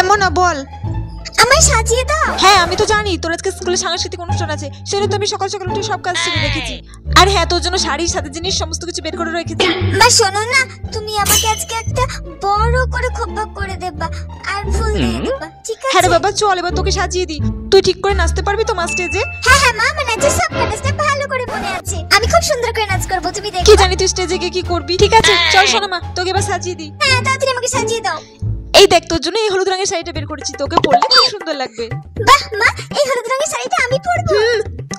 হ্যাঁ মোনা বল। আমায় সাজিয়ে দাও। হ্যাঁ আমি তো জানি তোর আজকে স্কুলে সাংস্কৃতিক অনুষ্ঠান আছে, সেজন্য তো আমি সকাল সকাল উঠে সব কাজ সেরে রেখেছি। আর হ্যাঁ তোর জন্য শাড়ির সাথে জিনিস সমস্ত কিছু বের করে রেখেছি। মা শোনো না, তুমি আমাকে আজকে একটা বড় করে খোপা করে দেবা আর ফুল দিয়ে দেবা, ঠিক আছে? হ্যাঁ রে বাবা চল এবার তোকে সাজিয়ে দিই। তুই ঠিক করে নাচতে পারবি তো স্টেজে? হ্যাঁ হ্যাঁ মা, আমার নাচের সব স্টেপ ভালো করে মনে আছে। আমি খুব সুন্দর করে নাচ করব, তুমি দেখো। কি জানি তুই স্টেজে গিয়ে কি করবি। ঠিক আছে চল শোনো মা, তোকে এবার সাজিয়ে দিই। হ্যাঁ তাড়াতাড়ি আমাকে সাজিয়ে দাও। এই দেখ তোর জন্য এই হলুদ রঙের শাড়িটা বের করেছি, তোকে পরলে খুব সুন্দর লাগবে। বাহ মা, এই হলুদ রঙের শাড়িটা আমি পরবো।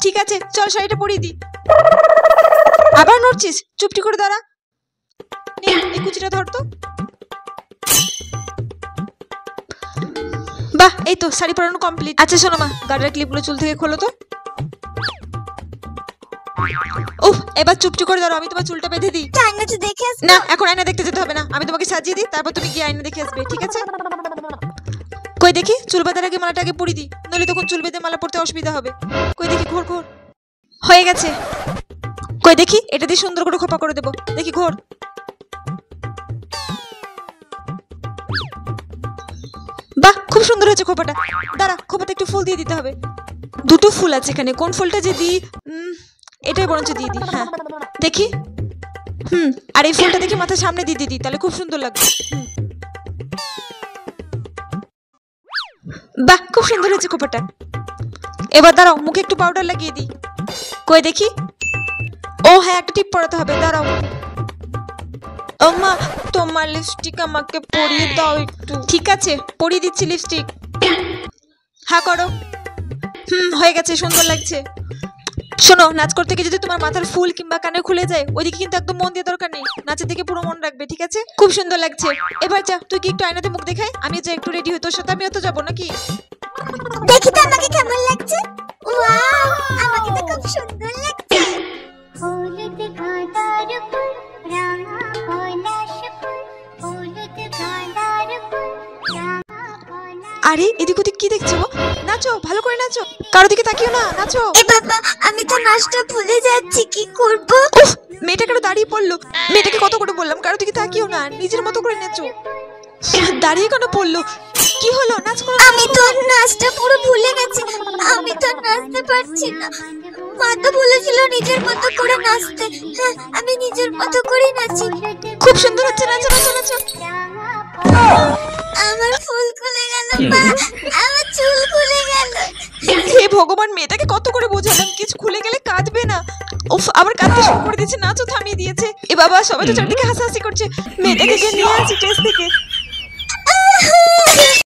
ঠিক আছে চল শাড়িটা পরিয়ে দি। আবার নড়ছিস, চুপটি করে দাঁড়া। নে এই কুচিটা ধর তো। বাহ এই তো শাড়ি পরানো কমপ্লিট। আচ্ছা শোনো মা, গাড়ির ক্লিপগুলো চুল থেকে খোলো তো। উফ এবার চুপটি করে দাঁড়াও, আমি তোমার চুলটা বেঁধে দিই। আয়না তো দেখে আসবো। না এখন আয়না দেখতে যেতে হবে না, আমি তোমাকে সাজিয়ে দিই, তারপর তুমি গিয়ে আয়না দেখে আসবে, ঠিক আছে? কই দেখি চুল বাঁধার আগে মালাটা আগে পরিয়ে দিই, নইলে তখন চুল বেঁধে মালা পরতে অসুবিধা হবে। কই দেখি ঘোর ঘোর, হয়ে গেছে। কই দেখি এটা দিয়ে সুন্দর করে খোপা করে দেবো, দেখি ঘোর। বাহ খুব সুন্দর হয়েছে খোপাটা। দাঁড়া খোপাতে একটু ফুল দিয়ে দিতে হবে। দুটো ফুল আছে এখানে, কোন ফুলটা যে দিই? এটাই বরঞ্চ দিয়ে দিই। হ্যাঁ দেখি। আর এই ফুলটা দেখি মাথার সামনে দিয়ে দিই, তাহলে খুব সুন্দর লাগবে। বাহ খুব সুন্দর হয়েছে খোপাটা। এবার দাঁড়াও মুখে একটু পাউডার লাগিয়ে দিই। কই দেখি। ও হ্যাঁ একটা টিপ পরাতে হবে, দাঁড়াও। ও মা তোমার লিপস্টিক আমাকে পরিয়ে দাও একটু। ঠিক আছে পরিয়ে দিচ্ছি লিপস্টিক। হ্যাঁ করো। হয়ে গেছে, সুন্দর লাগছে। শোনো নাচ করতে গিয়ে যদি তোমার মাথার ফুল কিংবা কানে খুলে যায়, ওইদিকে কিন্তু একদম মন দিয়ে দরকার নেই, নাচের দিকে পুরো মন রাখবে, ঠিক আছে? খুব সুন্দর লাগছে। এবার যা তুই কি একটু আয়নাতে মুখ দেখাই, আমি যা একটু রেডি হই, তোর সাথে আমিও তো যাবো নাকি? দেখি তো আমাকে কেমন লাগছে। ওয়াও আমাকে তো খুব সুন্দর লাগছে। হলুদ গাঁদার ফুল রাঙা পলাশ ফুল, হলুদ গাঁদার ফুল রাঙা পলাশ। আরে এদিক ওদিক কি দেখছো? নাচো ভালো করে নাচো, কারো দিকে তাকিও না, নাচো। এ বাবা আমি তো নাচটা ভুলে যাচ্ছি, কি করব? মেয়েটা কেন দাঁড়িয়ে পড়লো? মেয়েটাকে কত করে বললাম কারো দিকে তাকিও না, নিজের মতো করে নাচো। দাঁড়িয়ে কেন পড়লো? কি হলো? নাচ করো। আমি তো নাচটা পুরো ভুলে গেছি, আমি তো নাচতে পারছি না। মা তো বলেছিল নিজের মতো করে নাচতে। হ্যাঁ আমি নিজের মতো করে নাচি। খুব সুন্দর হচ্ছে, নাচো নাচো নাচো। আমার ফুল খুলে গেল মা, আমার চুল খুলে গেল। হে ভগবান, মেয়েটাকে কত করে বোঝালাম কিছু খুলে গেলে কাঁদবে না। উফ আবার কাঁদতে শুরু করে দিয়েছে, নাচও থামিয়ে দিয়েছে। এ বাবা সবাই তো চারদিকে হাসাহাসি করছে। মেয়েটাকে গিয়ে নিয়ে আসি স্টেজ থেকে।